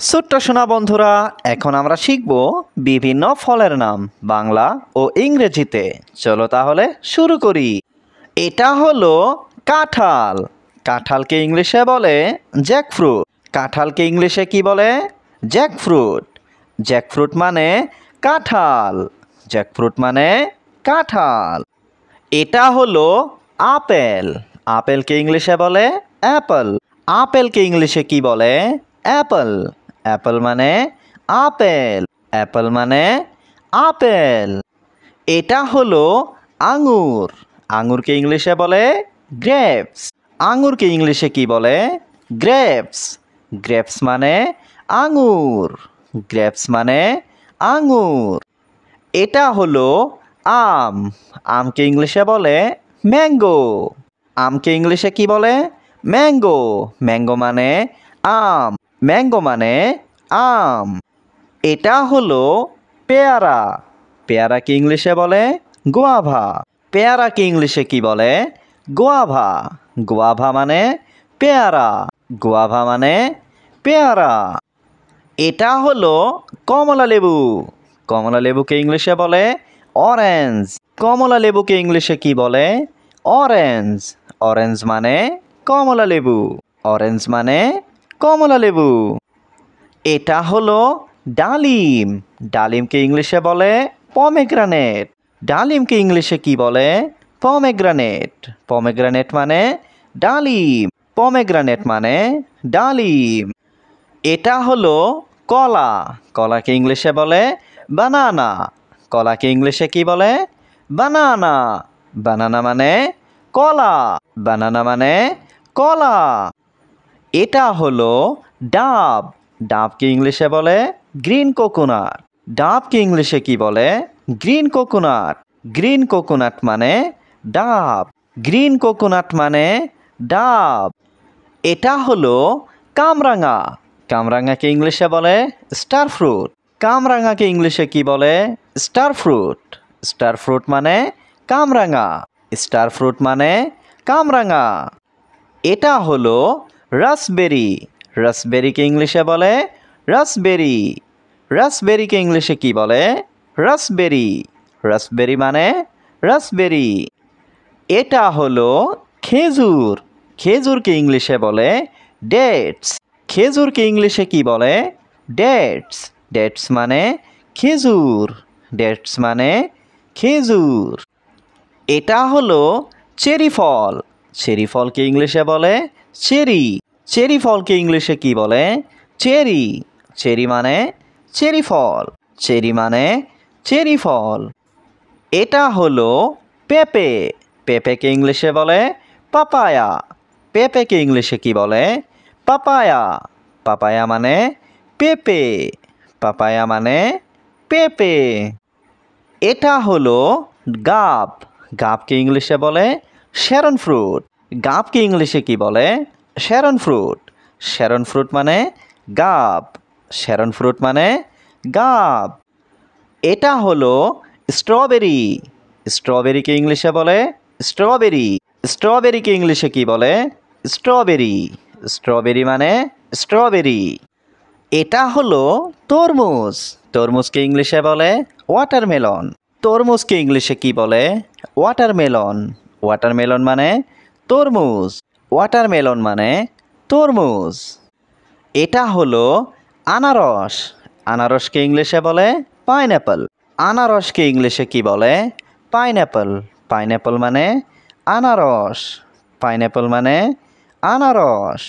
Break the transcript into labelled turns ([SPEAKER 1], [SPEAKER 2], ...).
[SPEAKER 1] ছোট্ট সোনা বন্ধুরা, এখন আমরা শিখব বিভিন্ন ফলের নাম বাংলা ও ইংরেজিতে। চলো তাহলে শুরু করি। এটা হলো কাঁঠাল। কাঁঠালকে ইংলিশে বলে জ্যাকফ্রুট। কাঁঠালকে ইংলিশে কি বলে? জ্যাকফ্রুট। জ্যাকফ্রুট মানে কাঁঠাল। জ্যাকফ্রুট মানে কাঁঠাল। এটা হলো আপেল। আপেলকে ইংলিশে বলে অ্যাপল। আপেলকে ইংলিশে কি বলে? অ্যাপল। অ্যাপল মানে আপেল। অ্যাপল মানে আপেল। এটা হলো আঙুর। আঙুরকে ইংলিশে বলে গ্রেপস। আঙুরকে ইংলিশে কি বলে? গ্রেপস। গ্রেপস মানে আঙুর। গ্রেপস মানে আঙুর। এটা হলো আম। আমকে ইংলিশে বলে ম্যাঙ্গো। আমকে ইংলিশে কি বলে? ম্যাঙ্গো। ম্যাঙ্গো মানে আম। ম্যাঙ্গো মানে আম। এটা হলো পেয়ারা। পেয়ারাকে ইংলিশে বলে গুয়াভা। পেয়ারাকে ইংলিশে কি বলে? গুয়াভা। গুয়াভা মানে পেয়ারা। গুয়াভা মানে পেয়ারা। এটা হলো কমলা লেবু। কমলা লেবুকে ইংলিশে বলে অরেঞ্জ। কমলা লেবুকে ইংলিশে কি বলে? অরেঞ্জ। অরেঞ্জ মানে কমলা লেবু। অরেঞ্জ মানে কমলা লেবু। এটা হলো ডালিম। ডালিমকে ইংলিশে বলে পমেগ্রানেট। ডালিমকে ইংলিশে কি বলে? পমেগ্রানেট। পমেগ্রানেট মানে ডালিম। পমেগ্রানেট মানে ডালিম। এটা হলো কলা। কলাকে ইংলিশে বলে বানানা। কলাকে ইংলিশে কি বলে? বানানা। বানানা মানে কলা। বানানা মানে কলা। এটা হলো ডাব। ডাবকে ইংলিশে বলে গ্রিন কোকোনাট। ডাবকে ইংলিশে কি বলে? Green coconut. গ্রিন কোকোনাট মানে ডাব। গ্রিন কোকোনাট মানে ডাব। এটা হলো কামরাঙা। কামরাঙাকে ইংলিশে বলে স্টার ফ্রুট। কামরাঙাকে ইংলিশে কি বলে? Star fruit. স্টার ফ্রুট মানে কামরাঙা। স্টার ফ্রুট মানে কামরাঙা। এটা হলো রাসবেরি। রাসবেরিকে ইংলিশে বলে রাসবেরি। রাসবেরিকে ইংলিশে কি বলে? রাসবেরি। রাসবেরি মানে রাসবেরি। এটা হলো খেজুর। খেজুরকে ইংলিশে বলে ডেটস। খেজুরকে ইংলিশে কি বলে? ডেটস। ডেটস মানে খেজুর। ডেটস মানে খেজুর। এটা হলো চেরি ফল। চেরি ফলকে ইংলিশে বলে চেরি। চেরি ফলকে ইংলিশে কি বলে? চেরি। চেরি মানে চেরি ফল। চেরি মানে চেরি ফল। এটা হলো পেঁপে। পেঁপেকে ইংলিশে বলে পাপায়া। পেঁপেকে ইংলিশে কি বলে? পাপায়া। পাপায়া মানে পেঁপে। পাপায়া মানে পেঁপে। এটা হলো গাব। গাবকে ইংলিশে বলে শ্যারন ফ্রুট। গাবকে ইংলিশে কি বলে? Sharon fruit. শ্যারন ফ্রুট মানে গাব। শ্যারন ফ্রুট মানে গাব। এটা হলো স্ট্রবেরি। স্ট্রবেরিকে ইংলিশে বলে স্ট্রবেরি। স্ট্রবেরিকে ইংলিশে কি বলে? স্ট্রবেরি। স্ট্রবেরি মানে স্ট্রবেরি। এটা হলো তরমুজ। তরমুজকে ইংলিশে বলে ওয়াটারমেলন। তরমুজকে ইংলিশে কি বলে? ওয়াটারমেলন। ওয়াটারমেলন মানে তরমুজ। ওয়াটারমেলন মানে তরমুজ। এটা হলো আনারস। আনারসকে ইংলিশে বলে পাইনঅ্যাপল। আনারসকে ইংলিশে কি বলে? পাইনঅ্যাপল। পাইনঅ্যাপল মানে আনারস। পাইনঅ্যাপল মানে আনারস।